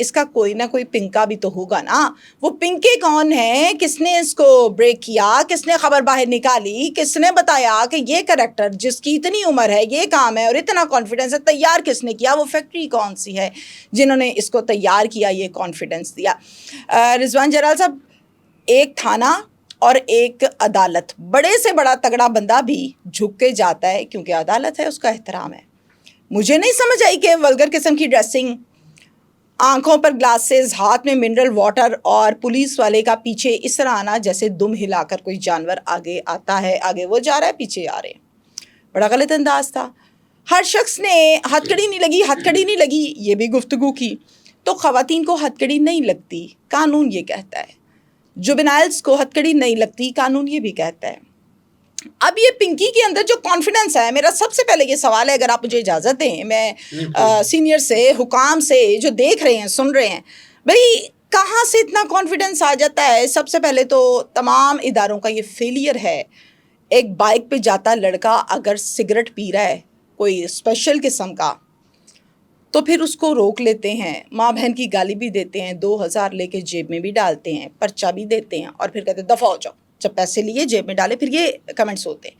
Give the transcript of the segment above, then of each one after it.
اس کا کوئی نہ کوئی پنکا بھی تو ہوگا نا. وہ پنکے کون ہیں, کس نے اس کو بریک کیا, کس نے خبر باہر نکالی, کس نے بتایا کہ یہ کریکٹر جس کی اتنی عمر ہے, یہ کام ہے اور اتنا کانفیڈنس ہے, تیار کس نے کیا, وہ فیکٹری کون سی ہے جنہوں نے اس کو تیار کیا, یہ کانفیڈنس دیا. رضوان جلال صاحب, ایک تھانہ اور ایک عدالت, بڑے سے بڑا تگڑا بندہ بھی جھک کے جاتا ہے کیونکہ عدالت ہے, اس کا احترام ہے. مجھے نہیں سمجھ آئی کہ ولگر قسم کی ڈریسنگ, آنکھوں پر گلاسز, ہاتھ میں منرل واٹر اور پولیس والے کا پیچھے اس طرح آنا جیسے دم ہلا کر کوئی جانور آگے آتا ہے, آگے وہ جا رہا ہے, پیچھے آ رہے ہیں. بڑا غلط انداز تھا. ہر شخص نے ہتھکڑی نہیں لگی, ہتھکڑی نہیں لگی, یہ بھی گفتگو کی. تو خواتین کو ہتھکڑی نہیں لگتی, قانون یہ کہتا ہے. جوبنائلز کو ہتھکڑی نہیں لگتی, قانون یہ بھی کہتا ہے. اب یہ پنکی کے اندر جو کانفیڈنس ہے, میرا سب سے پہلے یہ سوال ہے, اگر آپ مجھے اجازت دیں, میں سینئر سے, حکام سے جو دیکھ رہے ہیں, سن رہے ہیں, بھئی کہاں سے اتنا کانفیڈنس آ جاتا ہے؟ سب سے پہلے تو تمام اداروں کا یہ فیلئر ہے. ایک بائک پہ جاتا لڑکا اگر سگریٹ پی رہا ہے کوئی اسپیشل قسم کا, تو پھر اس کو روک لیتے ہیں, ماں بہن کی گالی بھی دیتے ہیں, 2000 لے کے جیب میں بھی ڈالتے ہیں, پرچہ بھی دیتے ہیں, اور پھر کہتے ہیں دفعہ ہو جاؤ. جب پیسے لیے جیب میں ڈالے, پھر یہ کمنٹس ہوتے ہیں.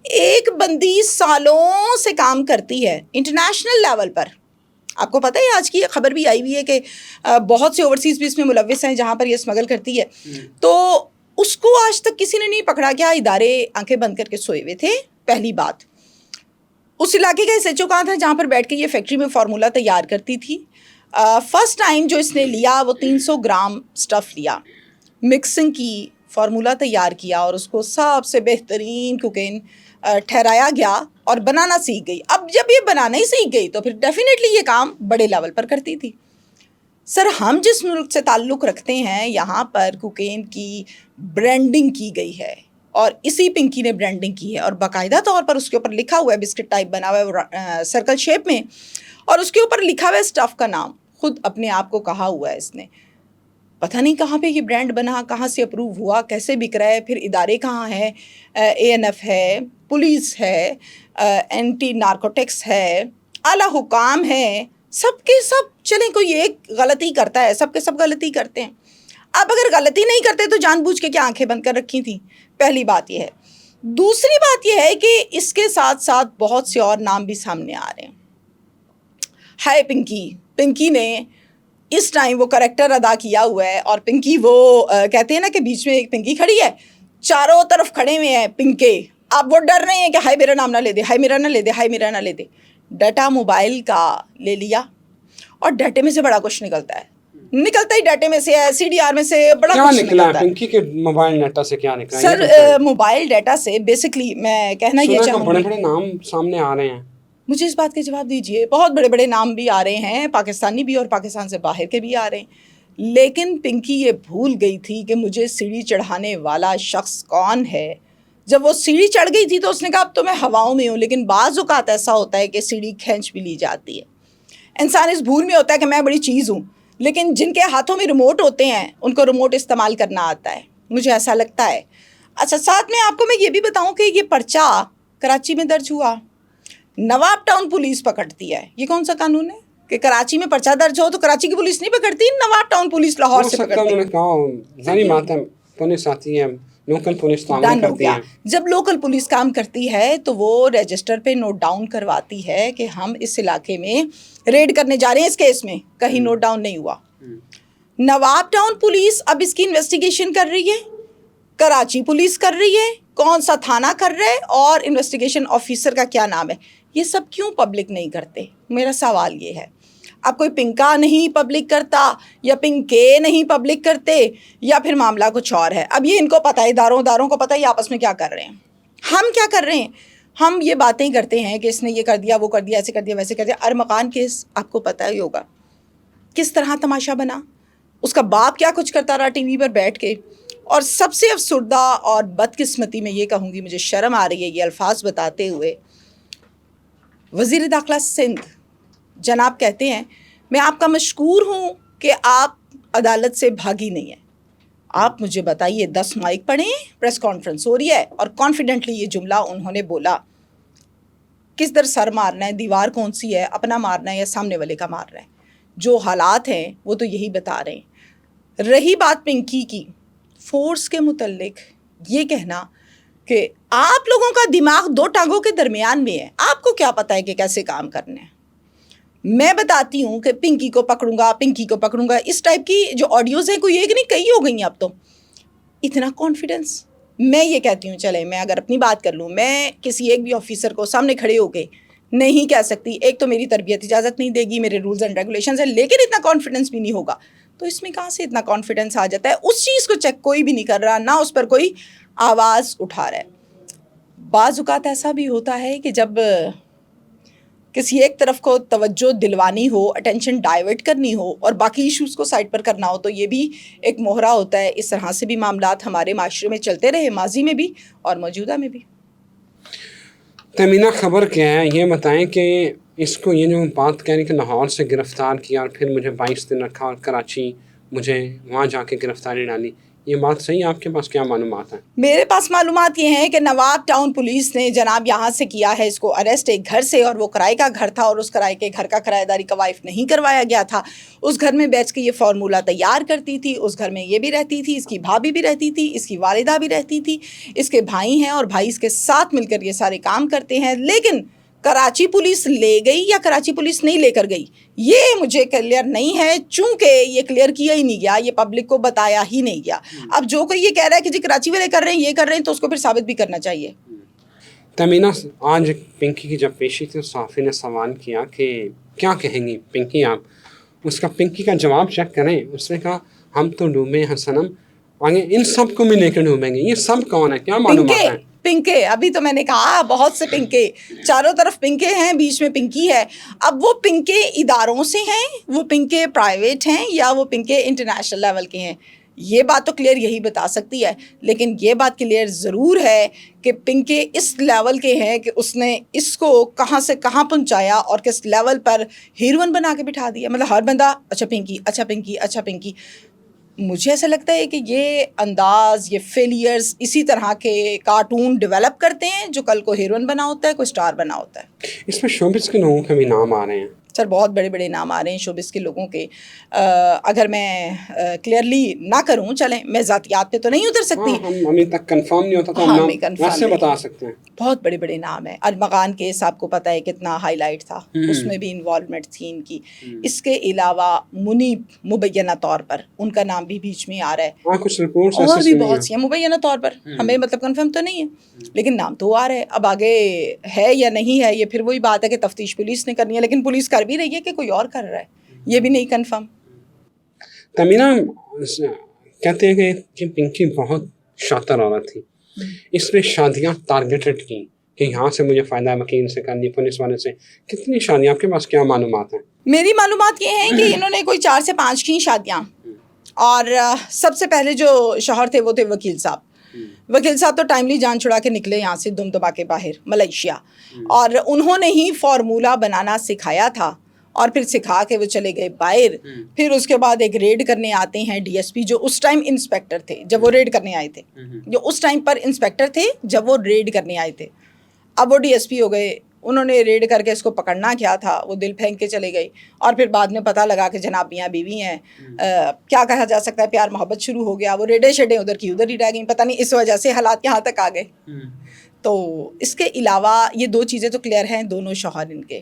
ایک بندی سالوں سے کام کرتی ہے انٹرنیشنل لیول پر. آپ کو پتہ ہے آج کی خبر بھی آئی ہوئی ہے کہ بہت سے اوورسیز بھی اس میں ملوث ہیں جہاں پر یہ اسمگل کرتی ہے. تو اس کو آج تک کسی نے نہیں پکڑا. کیا ادارے آنکھیں بند کر کے سوئے ہوئے تھے؟ پہلی بات. اس علاقے کا ایس ایچ او کہاں تھا جہاں پر بیٹھ کے یہ فیکٹری میں فارمولا تیار کرتی تھی؟ فرسٹ ٹائم جو اس نے لیا وہ 300 گرام سٹف لیا, مکسنگ کی, فارمولا تیار کیا, اور اس کو سب سے بہترین کوکین ٹھہرایا گیا اور بنانا سیکھ گئی. اب جب یہ بنانا ہی سیکھ گئی تو پھر ڈیفینیٹلی یہ کام بڑے لیول پر کرتی تھی. سر, ہم جس ملک سے تعلق رکھتے ہیں یہاں پر کوکین کی برانڈنگ کی گئی ہے, اور اسی پنکی نے برانڈنگ کی ہے, اور باقاعدہ طور پر اس کے اوپر لکھا ہوا ہے, بسکٹ ٹائپ بنا ہوا ہے سرکل شیپ میں, اور اس کے اوپر لکھا ہوا ہے اسٹف کا نام. خود اپنے آپ کو کہا ہوا ہے اس نے. پتہ نہیں کہاں پہ یہ برانڈ بنا, کہاں سے اپروو ہوا, کیسے بک رہا ہے, پھر ادارے کہاں ہیں, اے این ایف ہے, پولیس ہے, اینٹی نارکوٹکس ہے, اعلیٰ حکام ہے, سب کے سب. چلیں کوئی ایک غلطی کرتا ہے, سب کے سب غلطی کرتے ہیں. اب اگر غلطی نہیں کرتے تو جان بوجھ کے کیا آنکھیں بند کر رکھی تھیں؟ پہلی بات یہ ہے. دوسری بات یہ ہے کہ اس کے ساتھ ساتھ بہت سے اور نام بھی سامنے آ رہے ہیں. ہائے پنکی, پنکی نے اس ٹائم وہ کریکٹر ادا کیا ہوا ہے, اور پنکی وہ کہتے ہیں نا کہ بیچ میں ایک پنکی کھڑی ہے, چاروں طرف کھڑے ہوئے ہیں پنکے. اب وہ ڈر رہے ہیں کہ ہائے میرا نام نہ لے دے, ہائے میرا نہ لے دے, ہائے میرا نہ لے دے. ڈیٹا موبائل کا لے لیا, اور ڈیٹے میں سے بڑا کچھ نکلتا ہے, نکلتا ہی ڈیٹے میں سے ہے, سی ڈی آر میں سے بڑا کچھ نکلتا ہے. پنکی کے موبائل ڈیٹا سے کیا نکلا؟ سر, موبائل ڈیٹا سے بیسکلی میں کہنا یہ چاہوں گی, بڑے بڑے نام سامنے آ رہے ہیں. مجھے اس بات کے جواب دیجئے. بہت بڑے بڑے نام بھی آ رہے ہیں, پاکستانی بھی اور پاکستان سے باہر کے بھی آ رہے ہیں, لیکن پنکی یہ بھول گئی تھی کہ مجھے سیڑھی چڑھانے والا شخص کون ہے. جب وہ سیڑھی چڑھ گئی تھی تو اس نے کہا اب تو میں ہواؤں میں ہوں, لیکن بعض اوقات ایسا ہوتا ہے کہ سیڑھی کھینچ بھی لی جاتی ہے. انسان اس بھول میں ہوتا ہے کہ میں بڑی چیز ہوں, لیکن جن کے ہاتھوں میں ریموٹ ہوتے ہیں ان کو ریموٹ استعمال کرنا آتا ہے, مجھے ایسا لگتا ہے. اچھا, ساتھ میں آپ کو میں یہ بھی بتاؤں کہ یہ پرچہ کراچی میں درج ہوا, نواب ٹاؤن پولیس پکڑتی ہے. یہ کون سا قانون ہے کہ کراچی میں پرچہ درج ہو تو کراچی کی پولیس نہیں پکڑتی, نواب ٹاؤن پولیس لاہور سے پکڑتی ہے. پولیس آتی ہے, لوکل پولیس کام کرتی ہے. جب لوکل پولیس کام کرتی ہے تو وہ رجسٹر پہ نوٹ ڈاؤن کرواتی ہے کہ ہم اس علاقے میں ریڈ کرنے جا رہے ہیں, اس کیس میں کہیں نوٹ ڈاؤن نہیں ہوا. نواب ٹاؤن پولیس اب اس کی انویسٹیگیشن کر رہی ہے, کراچی پولیس کر رہی ہے, کون سا تھانہ کر رہے, اور انویسٹیگیشن آفیسر کا کیا نام ہے. یہ سب کیوں پبلک نہیں کرتے؟ میرا سوال یہ ہے. اب کوئی پنکا نہیں پبلک کرتا, یا پنکے نہیں پبلک کرتے, یا پھر معاملہ کچھ اور ہے. اب یہ ان کو پتہ ہے, اداروں کو پتہ ہے یہ آپس میں کیا کر رہے ہیں. ہم کیا کر رہے ہیں؟ ہم یہ باتیں کرتے ہیں کہ اس نے یہ کر دیا, وہ کر دیا, ایسے کر دیا, ویسے کر دیا. ارمغان کیس آپ کو پتہ ہی ہوگا کس طرح تماشا بنا, اس کا باپ کیا کچھ کرتا رہا ٹی وی پر بیٹھ کے. اور سب سے افسردہ اور بدقسمتی میں یہ کہوں گی, مجھے شرم آ رہی ہے یہ الفاظ بتاتے ہوئے, وزیر داخلہ سندھ جناب کہتے ہیں میں آپ کا مشکور ہوں کہ آپ عدالت سے بھاگی نہیں ہیں. آپ مجھے بتائیے, 10 مائک پڑھیں, پریس کانفرنس ہو رہی ہے, اور کانفیڈنٹلی یہ جملہ انہوں نے بولا, کس در سر مارنا ہے, دیوار کون سی ہے, اپنا مارنا ہے یا سامنے والے کا مارنا ہے. جو حالات ہیں وہ تو یہی بتا رہے ہیں. رہی بات پنکی کی، فورس کے متعلق یہ کہنا کہ آپ لوگوں کا دماغ دو ٹانگوں کے درمیان میں ہے، آپ کو کیا پتہ ہے کہ کیسے کام کرنے ہیں. میں بتاتی ہوں کہ پنکی کو پکڑوں گا، اس ٹائپ کی جو آڈیوز ہیں کوئی ایک نہیں کئی ہو گئی ہیں اب تو. اتنا کانفیڈنس. میں یہ کہتی ہوں، چلے میں اگر اپنی بات کر لوں، میں کسی ایک بھی آفیسر کو سامنے کھڑے ہو کے نہیں کہہ سکتی. ایک تو میری تربیت اجازت نہیں دے گی، میرے رولز اینڈ ریگولیشنز ہیں، لیکن اتنا کانفیڈنس بھی نہیں ہوگا. تو اس میں کہاں سے اتنا کانفیڈنس آ جاتا ہے؟ اس چیز کو چیک کوئی بھی نہیں کر رہا، نہ اس پر کوئی آواز اٹھا رہا ہے. بعض اوقات ایسا بھی ہوتا ہے کہ جب کسی ایک طرف کو توجہ دلوانی ہو، اٹینشن ڈائیورٹ کرنی ہو اور باقی ایشوز کو سائڈ پر کرنا ہو، تو یہ بھی ایک موہرا ہوتا ہے. اس طرح سے بھی معاملات ہمارے معاشرے میں چلتے رہے، ماضی میں بھی اور موجودہ میں بھی. تمینہ خبر کیا ہے یہ بتائیں کہ اس کو یہ جو بات کہہ رہی کہ لاہور سے گرفتار کیا اور پھر مجھے 22 دن رکھا اور کراچی مجھے وہاں جا کے گرفتاری ڈالی، یہ بات صحیح ہے؟ آپ کے پاس کیا معلومات ہیں؟ میرے پاس معلومات یہ ہیں کہ نواب ٹاؤن پولیس نے جناب یہاں سے کیا ہے اس کو اریسٹ ایک گھر سے، اور وہ کرائے کا گھر تھا اور اس کرائے کے گھر کا کرایہ داری قوائف نہیں کروایا گیا تھا. اس گھر میں بیٹھ کے یہ فارمولہ تیار کرتی تھی. اس گھر میں یہ بھی رہتی تھی، اس کی بھابھی بھی رہتی تھی، اس کی والدہ بھی رہتی تھی، اس کے بھائی ہیں اور بھائی اس کے ساتھ مل کر یہ سارے کام کرتے ہیں. لیکن کراچی پولیس لے گئی یا کراچی پولیس نہیں لے کر گئی یہ مجھے کلیئر نہیں ہے، چونکہ یہ کلیئر کیا ہی نہیں گیا، یہ پبلک کو بتایا ہی نہیں گیا. اب جو کوئی یہ کہہ رہا ہے کہ جی کراچی والے کر رہے ہیں، یہ کر رہے ہیں، تو اس کو پھر ثابت بھی کرنا چاہیے. تمینہ آج پنکی کی جب پیشی تھی، صحافی نے سوال کیا کہ کیا کہیں گی پنکی آپ؟ اس کا پنکی کا جواب چیک کریں. اس نے کہا ہم تو ڈوبے ہیں صنم، آگے ان سب کو بھی لے کے ڈوبیں گے. یہ سب کون ہے؟ کیا معلومات ہیں؟ پنکے، ابھی تو میں نے کہا بہت سے پنکے، چاروں طرف پنکے ہیں، بیچ میں پنکی ہے. اب وہ پنکے اداروں سے ہیں، وہ پنکے پرائیویٹ ہیں، یا وہ پنکے انٹرنیشنل لیول کے ہیں، یہ بات تو کلیئر یہی بتا سکتی ہے. لیکن یہ بات کلیئر ضرور ہے کہ پنکے اس لیول کے ہیں کہ اس نے اس کو کہاں سے کہاں پہنچایا اور کس لیول پر ہیروئن بنا کے بٹھا دیا. مطلب ہر بندہ اچھا پنکی، اچھا پنکی، اچھا پنکی. مجھے ایسا لگتا ہے کہ یہ انداز، یہ فیلیئرز اسی طرح کے کارٹون ڈیولپ کرتے ہیں جو کل کو ہیروئن بنا ہوتا ہے، کوئی سٹار بنا ہوتا ہے. اس میں شوبز کے لوگوں کے بھی نام آ رہے ہیں. سر بہت بڑے بڑے نام آ رہے ہیں شوبز کے لوگوں کے. اگر میں کلیئرلی نہ کروں، چلیں میں ذاتیات پہ تو نہیں اتر سکتی، ہمیں تک کنفرم نہیں ہوتا تو ہم ویسے بتا سکتے ہیں. بہت بڑے بڑے نام ہیں. ارمغان کیس آپ کو پتہ ہے کتنا ہائی لائٹ تھا، اس میں بھی انوالومنٹ تھی ان کی. اس کے علاوہ منیب مبینہ طور پر ان کا نام بھی بیچ میں آ رہا ہے. کچھ رپورٹس اور بھی بہت سی ہیں مبینہ طور پر، ہمیں مطلب کنفرم تو نہیں ہے لیکن نام تو آ رہا ہے. اب آگے ہے یا نہیں ہے یہ پھر وہی بات ہے کہ تفتیش پولیس نے کرنی ہے، لیکن پولیس کر بھی رہی ہے کہ کوئی اور کر رہا ہے یہ بھی نہیں کنفرم. تمینہ کہتے ہیں کہ پنکی بہت شاطر عورت تھی، اس نے شادیاں ٹارگیٹڈ کی کہ یہاں سے مجھے فائدہ ہے، وکیل سے کرنی، پولیس والے سے. کتنی شادیاں؟ آپ کے پاس کیا معلومات ہیں؟ میری معلومات یہ ہیں کہ انہوں نے کوئی 4 سے 5 کی شادیاں، اور سب سے پہلے جو شوہر تھے وہ تھے وکیل صاحب. وکیل صاحب تو ٹائملی جان چھڑا کے نکلے یہاں سے دم دبا کے باہر ملیشیا، اور انہوں نے ہی فارمولہ بنانا سکھایا تھا اور پھر سکھا کے وہ چلے گئے باہر. پھر اس کے بعد ایک ریڈ کرنے آتے ہیں ڈی ایس پی جو اس ٹائم انسپیکٹر تھے جب وہ ریڈ کرنے آئے تھے، جو اس ٹائم پر انسپیکٹر تھے جب وہ ریڈ کرنے آئے تھے. اب وہ ڈی ایس پی ہو گئے، انہوں نے ریڈ کر کے اس کو پکڑنا کیا تھا، وہ دل پھینک کے چلے گئی. اور پھر بعد میں پتہ لگا کہ جناب میاں بیوی ہیں، کیا کہا جا سکتا ہے، پیار محبت شروع ہو گیا. وہ ریڈیں شیڈیں ادھر کی ادھر ہی رہ گئیں، پتہ نہیں اس وجہ سے حالات یہاں تک آ گئے. تو اس کے علاوہ یہ 2 چیزیں تو کلیئر ہیں دونوں شوہر ان کے.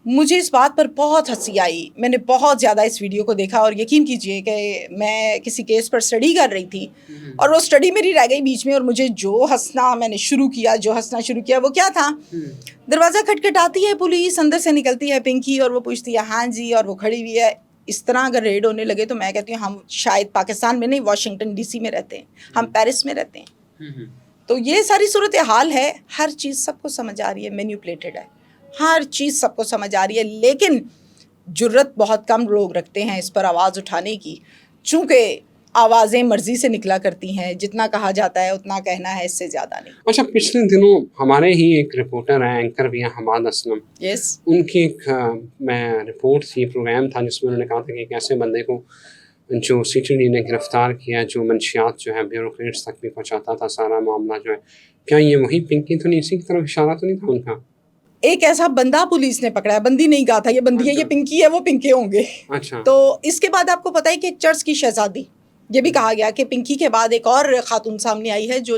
مجھے اس بات پر بہت ہنسی آئی، میں نے بہت زیادہ اس ویڈیو کو دیکھا، اور یقین کیجئے کہ میں کسی کیس پر اسٹڈی کر رہی تھی اور وہ اسٹڈی میری رہ گئی بیچ میں، اور مجھے جو ہنسنا شروع کیا وہ کیا تھا، دروازہ کھٹکھٹاتی ہے پولیس، اندر سے نکلتی ہے پنکی اور وہ پوچھتی ہے ہاں جی، اور وہ کھڑی ہوئی ہے. اس طرح اگر ریڈ ہونے لگے تو میں کہتی ہوں ہم شاید پاکستان میں نہیں، واشنگٹن ڈی سی میں رہتے ہیں، ہم پیرس میں رہتے ہیں. تو یہ ساری صورتحال ہے، ہر چیز سب کو سمجھ آ رہی ہے، مینیپولیٹڈ ہے، ہر چیز سب کو سمجھ آ رہی ہے. لیکن جرت بہت کم لوگ رکھتے ہیں اس پر آواز اٹھانے کی، چونکہ آوازیں مرضی سے نکلا کرتی ہیں، جتنا کہا جاتا ہے اتنا کہنا ہے، اس سے زیادہ نہیں. اچھا، پچھلے دنوں ہمارے ہی ایک رپورٹر ہیں، اینکر بھی ہیں، حماد اسلم، ان کی ایک میں رپورٹ تھی، پروگرام تھا جس میں انہوں نے کہا تھا کہ ایک ایسے بندے کو جو سی ٹی ڈی نے گرفتار کیا، جو منشیات جو ہے بیوروکریٹس تک بھی پہنچاتا تھا سارا معاملہ جو ہے. کیا یہ وہی پنکی تو نہیں؟ اسی کی طرف اشارہ تو نہیں تھا ان کا؟ ایک ایسا بندہ پولیس نے پکڑا ہے, بندی نہیں کہا تھا یہ بندی ہے, یہ پنکی ہے, وہ پنکے ہوں گے. اچھا. تو اس کے بعد آپ کو پتہ ہے کہ ایک چرچ کی شہزادی, یہ بھی کہا گیا کہ پنکی کے بعد ایک اور خاتون سامنے آئی ہے جو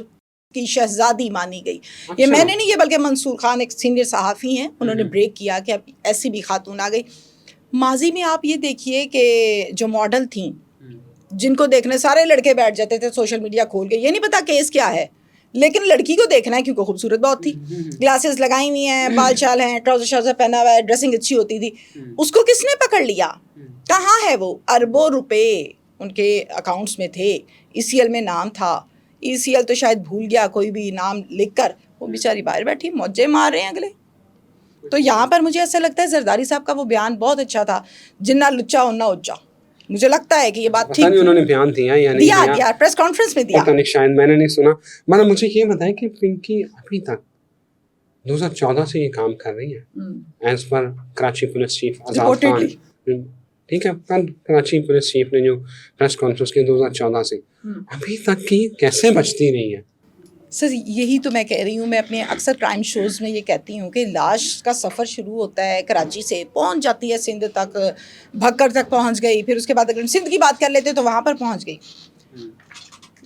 کی شہزادی مانی گئی. یہ میں نے نہیں, یہ بلکہ منصور خان ایک سینئر صحافی ہیں, انہوں نے بریک کیا کہ اب ایسی بھی خاتون آ گئی. ماضی میں آپ یہ دیکھیے کہ جو ماڈل تھیں جن کو دیکھنے سارے لڑکے بیٹھ جاتے تھے سوشل میڈیا کھول کے, یہ نہیں پتا کیس کیا ہے, لیکن لڑکی کو دیکھنا ہے کیونکہ خوبصورت بہت تھی, گلاسز لگائی ہوئی ہیں, بال چال ہیں, ٹراؤزر شاؤزر پہنا ہوا ہے, ڈریسنگ اچھی ہوتی تھی. اس کو کس نے پکڑ لیا؟ کہاں ہے وہ؟ اربوں روپے ان کے اکاؤنٹس میں تھے, ای سی ایل میں نام تھا, ای سی ایل تو شاید بھول گیا کوئی بھی نام لکھ کر, وہ بیچاری باہر بیٹھی موجے مار رہے ہیں اگلے. تو یہاں پر مجھے ایسا لگتا ہے زرداری صاحب کا وہ بیان بہت اچھا تھا, جنہ لچا انا اچا. مجھے لگتا ہے کہ یہ بات ٹھیک تھی. انہوں نے بیان دیا یا نہیں دیا پریس کانفرنس میں دیا, پتہ نہیں, شاید میں نے نہیں سنا. مطلب مجھے یہ بتائیں کہ پنکی ابھی تک 2014 سے یہ کام کر رہی ہے ایز پر کراچی پولیس چیف آزاد خان. ٹھیک ہے, کل کراچی پولیس چیف نے جو پریس کانفرنس کی 2014 سے ابھی تک کی کیسے بچتی رہی ہے؟ سر یہی تو میں کہہ رہی ہوں, میں اپنے اکثر کرائم شوز میں یہ کہتی ہوں کہ لاش کا سفر شروع ہوتا ہے کراچی سے, پہنچ جاتی ہے سندھ تک, بھکر تک پہنچ گئی, پھر اس کے بعد اگر سندھ کی بات کر لیتے تو وہاں پر پہنچ گئی,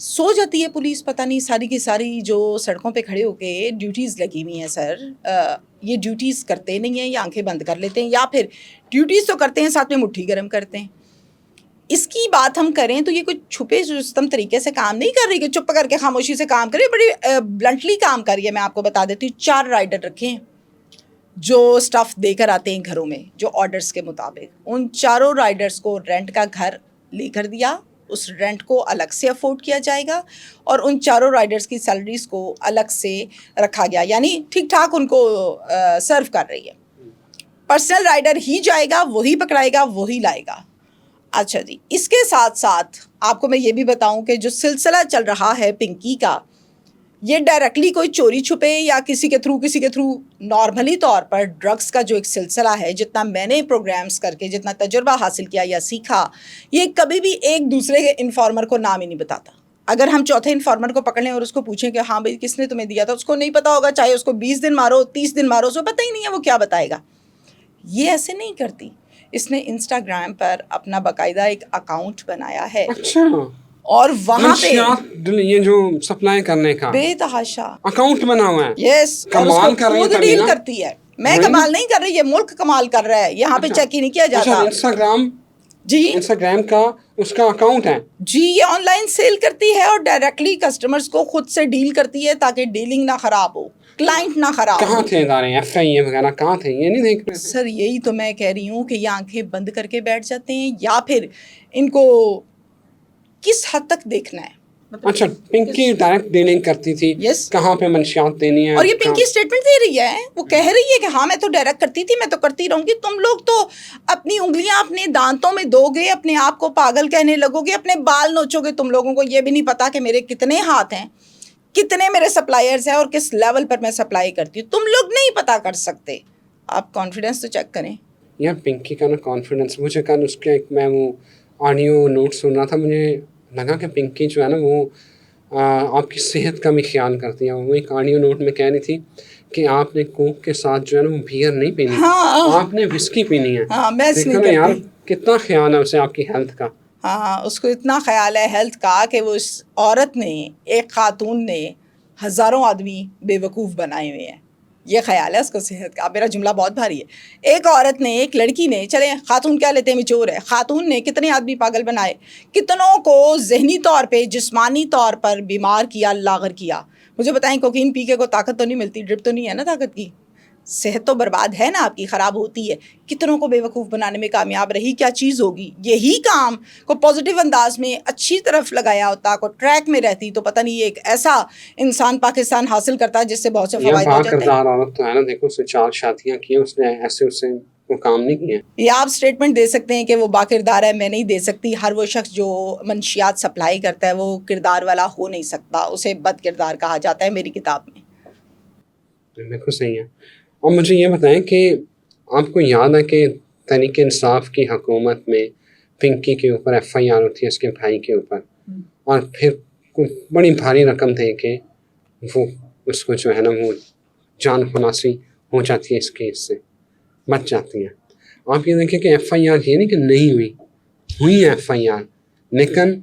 سو جاتی ہے پولیس, پتہ نہیں ساری کی ساری جو سڑکوں پہ کھڑے ہو کے ڈیوٹیز لگی ہوئی ہیں. سر یہ ڈیوٹیز کرتے نہیں ہیں, یا آنکھیں بند کر لیتے ہیں, یا پھر ڈیوٹیز تو کرتے ہیں ساتھ میں مٹھی گرم کرتے ہیں. اس کی بات ہم کریں تو یہ کوئی چھپے رستم طریقے سے کام نہیں کر رہی کہ چپ کر کے خاموشی سے کام کرے, بڑی بلنٹلی کام کر رہی ہے. میں آپ کو بتا دیتی ہوں, 4 رائڈر رکھے ہیں جو اسٹاف دے کر آتے ہیں گھروں میں جو آرڈرز کے مطابق. ان 4 رائڈرز کو رینٹ کا گھر لے کر دیا, اس رینٹ کو الگ سے افورڈ کیا جائے گا, اور ان 4 رائڈرز کی سیلریز کو الگ سے رکھا گیا, یعنی ٹھیک ٹھاک ان کو سرو کر رہی ہے. پرسنل رائڈر ہی جائے گا, وہی پکڑائے گا, وہی لائے گا. اچھا جی, اس کے ساتھ ساتھ آپ کو میں یہ بھی بتاؤں کہ جو سلسلہ چل رہا ہے پنکی کا, یہ ڈائریکٹلی کوئی چوری چھپے یا کسی کے تھرو نارملی طور پر ڈرگس کا جو ایک سلسلہ ہے, جتنا میں نے پروگرامز کر کے جتنا تجربہ حاصل کیا یا سیکھا, یہ کبھی بھی ایک دوسرے کے انفارمر کو نام ہی نہیں بتاتا. اگر ہم چوتھے انفارمر کو پکڑ لیں اور اس کو پوچھیں کہ ہاں بھائی کس نے تمہیں دیا تھا, اس کو نہیں پتا ہوگا, چاہے اس کو 20 دن مارو 30 دن مارو, اس کو پتہ ہی نہیں ہے وہ کیا بتائے گا. یہ ایسے نہیں کرتی. اس نے انسٹاگرام پر اپنا باقاعدہ ایک اکاؤنٹ بنایا ہے. اچھا, اور وہاں پہ یہ جو سپلائی کرنے کا بے تحاشا اکاؤنٹ بنا ہوا ہے. یس, کمال کر رہی ہے, خود ڈیل کرتی ہے. میں کمال نہیں کر رہی, یہ ملک کمال کر رہا ہے, یہاں پہ چیک ہی نہیں کیا جاتا. انسٹاگرام, جی انسٹاگرام کا اس کا اکاؤنٹ ہے جی, یہ آن لائن سیل کرتی ہے اور ڈائریکٹلی کسٹمرز کو خود سے ڈیل کرتی ہے تاکہ ڈیلنگ نہ خراب ہو, کلائنٹ نہ خراب ہو. کہاں تھے ادارے ایف آئی اے وغیرہ, کہاں تھے, یہ نہیں دیکھ رہے سر یہی تو میں کہہ رہی ہوں کہ یہ آنکھیں بند کر کے بیٹھ جاتے ہیں, یا پھر ان کو کس حد تک دیکھنا ہے. اچھا, پنکی ڈائریکٹ ڈیلنگ کرتی تھی, کہاں پہ منشیات دینی ہے, اور یہ پنکی اسٹیٹمنٹ دے رہی ہے, وہ کہہ رہی ہے کہ ہاں میں تو ڈائریکٹ کرتی تھی, میں تو کرتی رہوں گی. تم لوگ تو اپنی انگلیاں اپنے دانتوں میں دو گے, اپنے آپ کو پاگل کہنے لگو گے, اپنے بال نوچو گے. تم لوگوں کو یہ بھی نہیں پتا کہ میرے کتنے ہاتھ ہیں, کتنے میرے سپلائرز ہیں, اور کس لیول پر میں سپلائی کرتی ہوں. تم لوگ نہیں پتا کر سکتے. آپ کانفیڈنس تو چیک کریں. یار پنکی کا نا کانفیڈنس, مجھے کل اس کے میں وہ آڈیو نوٹ سن رہا تھا, مجھے لگا کہ پنکی جو ہے نا وہ آپ کی صحت کا بھی خیال کرتی ہے. وہ ایک آڈیو نوٹ میں کہہ رہی تھی کہ آپ نے کوک کے ساتھ جو ہے نا وہ بیئر نہیں پینی, آپ نے وسکی پینی ہے. دیکھو نا یار کتنا خیال ہے اسے آپ کی ہیلتھ کا. ہاں, اس کو اتنا خیال ہے ہیلتھ کا کہ وہ اس عورت نے, ایک خاتون نے ہزاروں آدمی بے وقوف بنائے ہوئے ہیں. یہ خیال ہے اس کو صحت کا. میرا جملہ بہت بھاری ہے. ایک عورت نے, ایک لڑکی نے, چلیں خاتون کیا لیتے ہیں چور ہے, خاتون نے کتنے آدمی پاگل بنائے, کتنوں کو ذہنی طور پہ جسمانی طور پر بیمار کیا, لاغر کیا. مجھے بتائیں کوکین پی کے کو طاقت تو نہیں ملتی, ڈرپ تو نہیں ہے نا طاقت کی, صحت تو برباد ہے نا آپ کی, خراب ہوتی ہے. کتنوں کو بے وقوف بنانے میں کامیاب رہی. کیا چیز ہوگی, یہی کام کو پازیٹیو انداز میں اچھی طرف لگایا ہوتا, کو ٹریک میں رہتی, تو پتہ نہیں ایک ایسا انسان پاکستان حاصل کرتا ہے جس سے بہت سے فوائد ہو جاتے ہیں. عورت تو ہے نا, دیکھو اس نے 4 شادیاں کی, اس نے ایسے اس سے وہ کام نہیں کیے. یہ آپ اسٹیٹمنٹ دے سکتے ہیں کہ وہ با کردار ہے, میں نہیں دے سکتی. ہر وہ شخص جو منشیات سپلائی کرتا ہے وہ کردار والا ہو نہیں سکتا, اسے بد کردار کہا جاتا ہے میری کتاب میں. بالکل صحیح ہے. اور مجھے یہ بتائیں کہ آپ کو یاد ہے کہ تحریک انصاف کی حکومت میں پنکی کے اوپر ایف آئی آر ہوتی ہے اس کے بھائی کے اوپر, اور پھر بڑی بھاری رقم دے کے وہ اس کو جو ہے نا وہ جان خلاصی ہو جاتی ہے اس کیس سے، بچ جاتی ہیں. آپ یہ دیکھیں کہ ایف آئی آر یہ نہیں کہ نہیں ہوئی ہے ایف آئی آر، لیکن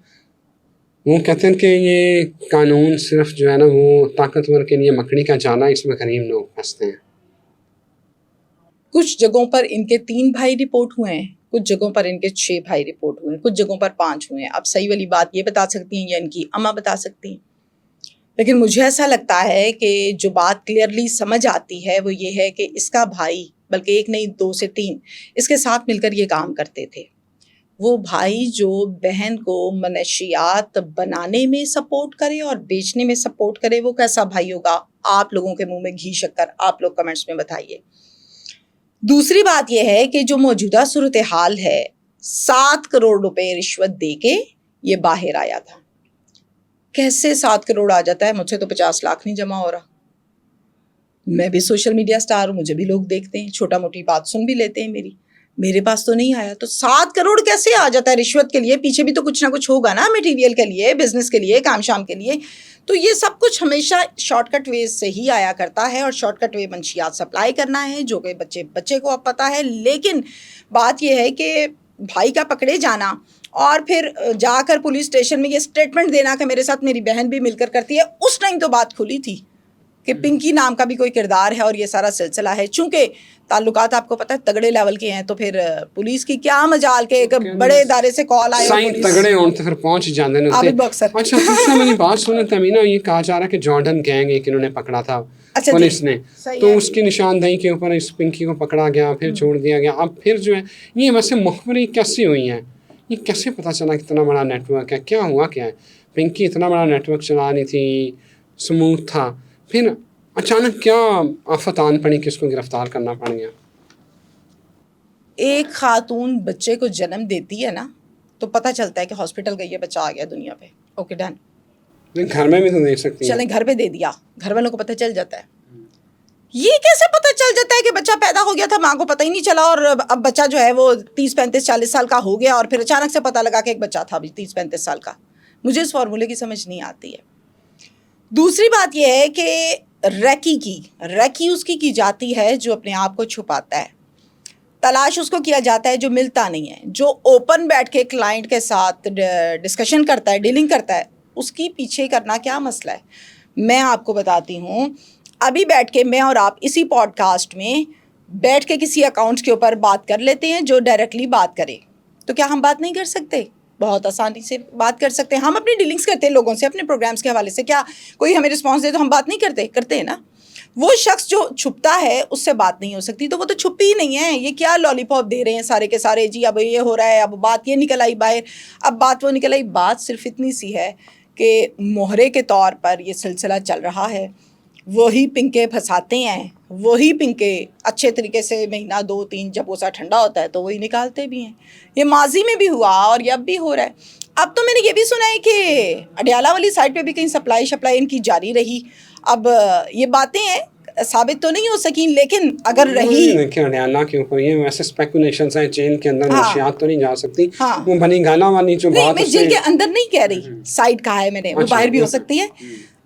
وہ کہتے ہیں کہ یہ قانون صرف جو ہے نا وہ طاقتور کے لیے مکڑی کا جالا، اس میں غریب لوگ پھنستے ہیں. کچھ جگہوں پر ان کے 3 بھائی رپورٹ ہوئے ہیں، کچھ جگہوں پر ان کے 6 بھائی رپورٹ ہوئے ہیں، کچھ جگہوں پر 5 ہوئے ہیں. اب صحیح والی بات یہ بتا سکتی ہیں یا ان کی اماں بتا سکتی ہیں. لیکن مجھے ایسا لگتا ہے کہ جو بات کلیئرلی سمجھ آتی ہے وہ یہ ہے کہ اس کا بھائی، بلکہ ایک نہیں 2 سے 3 اس کے ساتھ مل کر یہ کام کرتے تھے. وہ بھائی جو بہن کو منشیات بنانے میں سپورٹ کرے اور بیچنے میں سپورٹ کرے، وہ کیسا بھائی ہوگا؟ آپ لوگوں کے منہ میں گھی شکر، آپ لوگ کمنٹس میں بتائیے. دوسری بات یہ ہے کہ جو موجودہ صورتحال ہے، 7 کروڑ روپے رشوت دے کے یہ باہر آیا تھا. کیسے 7 کروڑ آ جاتا ہے؟ مجھ سے تو 50 لاکھ نہیں جمع ہو رہا. میں بھی سوشل میڈیا سٹار ہوں، مجھے بھی لوگ دیکھتے ہیں، چھوٹا موٹی بات سن بھی لیتے ہیں میرے پاس تو نہیں آیا. تو 7 کروڑ کیسے آ جاتا ہے رشوت کے لیے؟ پیچھے بھی تو کچھ نہ کچھ ہوگا نا، مٹیریل کے لیے، بزنس کے لیے، کام شام کے لیے. تو یہ سب کچھ ہمیشہ شارٹ کٹ ویز سے ہی آیا کرتا ہے، اور شارٹ کٹ وے منشیات سپلائی کرنا ہے، جو کہ بچے کو اب پتہ ہے. لیکن بات یہ ہے کہ بھائی کا پکڑے جانا اور پھر جا کر پولیس اسٹیشن میں یہ اسٹیٹمنٹ دینا کہ میرے ساتھ میری بہن بھی مل کر کرتی ہے، اس ٹائم تو بات کھلی تھی کہ پنکی نام کا بھی کوئی کردار ہے اور یہ سارا سلسلہ ہے. چونکہ تعلقات آپ کو پتہ ہے تگڑے لیول کے ہیں، تو پھر پولیس کی کیا مجال کے ایک بڑے ادارے سے کال آئے، صحیح تگڑے ہوں تو پھر پہنچ جاندے نے. عابد باکسر. اچھا دوسرا میری بات سنیں تمینہ، یہ کہا جا رہا ہے کہ جارڈن گینگ ایک انہوں نے پکڑا تھا پولیس نے، تو اس کی نشاندہی کے اوپر اس پنکی کو پکڑا گیا، پھر چھوڑ دیا گیا. اب پھر جو ہے یہ ویسے مخبری کیسی ہوئی ہیں؟ یہ کیسے پتہ چلا اتنا بڑا نیٹ ورک ہے؟ کیا ہوا کیا ہے؟ پنکی اتنا بڑا نیٹ ورک چلا رہی تھی، سموتھ تھا، پھر اچانک کیا آفت آن پڑی کہ اس کو گرفتار کرنا پڑ گیا؟ ایک خاتون بچے کو جنم دیتی ہے نا، تو پتہ چلتا ہے کہ ہاسپٹل گئی ہے، بچہ آ گیا دنیا پہ، اوکے ڈن. گھر میں بھی تو دیکھ سکتی ہیں. چلیں گھر پہ دے دیا، گھر والوں کو پتہ چل جاتا ہے. یہ کیسے پتہ چل جاتا ہے کہ بچہ پیدا ہو گیا تھا، ماں کو پتہ ہی نہیں چلا، اور اب بچہ جو ہے وہ 30 35 40 سال کا ہو گیا، اور پھر اچانک سے پتہ لگا کہ ایک بچہ تھا 30 35 سال کا؟ مجھے اس فارمولے کی سمجھ نہیں آتی ہے. دوسری بات یہ ہے کہ ریکی اس کی جاتی ہے جو اپنے آپ کو چھپاتا ہے، تلاش اس کو کیا جاتا ہے جو ملتا نہیں ہے. جو اوپن بیٹھ کے کلائنٹ کے ساتھ ڈسکشن کرتا ہے، ڈیلنگ کرتا ہے، اس کی پیچھے کرنا کیا مسئلہ ہے؟ میں آپ کو بتاتی ہوں، ابھی بیٹھ کے میں اور آپ اسی پوڈ کاسٹ میں بیٹھ کے کسی اکاؤنٹ کے اوپر بات کر لیتے ہیں جو ڈائریکٹلی بات کرے. تو کیا ہم بات نہیں کر سکتے؟ بہت آسانی سے بات کر سکتے ہیں. ہم اپنی ڈیلنگس کرتے ہیں لوگوں سے، اپنے پروگرامس کے حوالے سے. کیا کوئی ہمیں رسپانس دے تو ہم بات نہیں کرتے ہیں نا. وہ شخص جو چھپتا ہے اس سے بات نہیں ہو سکتی، تو وہ تو چھپی ہی نہیں ہے. یہ کیا لالی پاپ دے رہے ہیں سارے کے سارے، جی اب یہ ہو رہا ہے، اب بات یہ نکل آئی باہر، اب بات وہ نکل آئی. بات صرف اتنی سی ہے کہ مہرے کے طور پر یہ سلسلہ چل رہا ہے. وہی پنکے پھنساتے ہیں، وہی پنکے اچھے طریقے سے 1 مہینہ 2 3 جب وہ سا ٹھنڈا ہوتا ہے تو وہی نکالتے بھی ہیں. یہ ماضی میں بھی ہوا اور یہ اب بھی ہو رہا ہے. اب تو میں نے یہ بھی سنا ہے کہ اڈیالہ والی سائڈ پہ بھی کہیں سپلائی ان کی جاری رہی. اب یہ باتیں ہیں، ثابت تو نہیں ہو سکیں، لیکن اگر رہی، دیکھیں اڈیالہ کے اوپر یہ ویسے اسپیکولیشنز ہیں، چین کے اندر منشیات تو نہیں جا سکتی. وہ بنی گالا والی جو نہیں، بات میں جیل کے اندر نہیں کہہ رہی، سائڈ کہا ہے میں نے، وہ باہر بھی ہو سکتی ہے،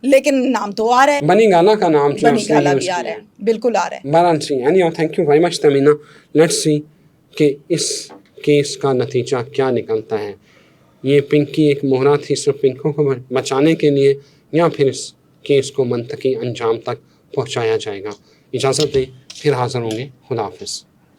لیکن نام تو آ رہا ہے، بنی گالا کا نام جو بنی گالا بھی آ رہا ہے، بالکل آ رہا ہے. بہرحال سی اینی thank you very much Tamina. Let's see کہ اس کیس کا نتیجہ کیا نکلتا ہے. یہ پنکی ایک مہرا تھی صرف پنکوں کو بچانے کے لیے، یا پھر اس کیس کو منطقی انجام تک پہنچایا جائے گا. اجازت دیں، پھر حاضر ہوں گے. خدا حافظ.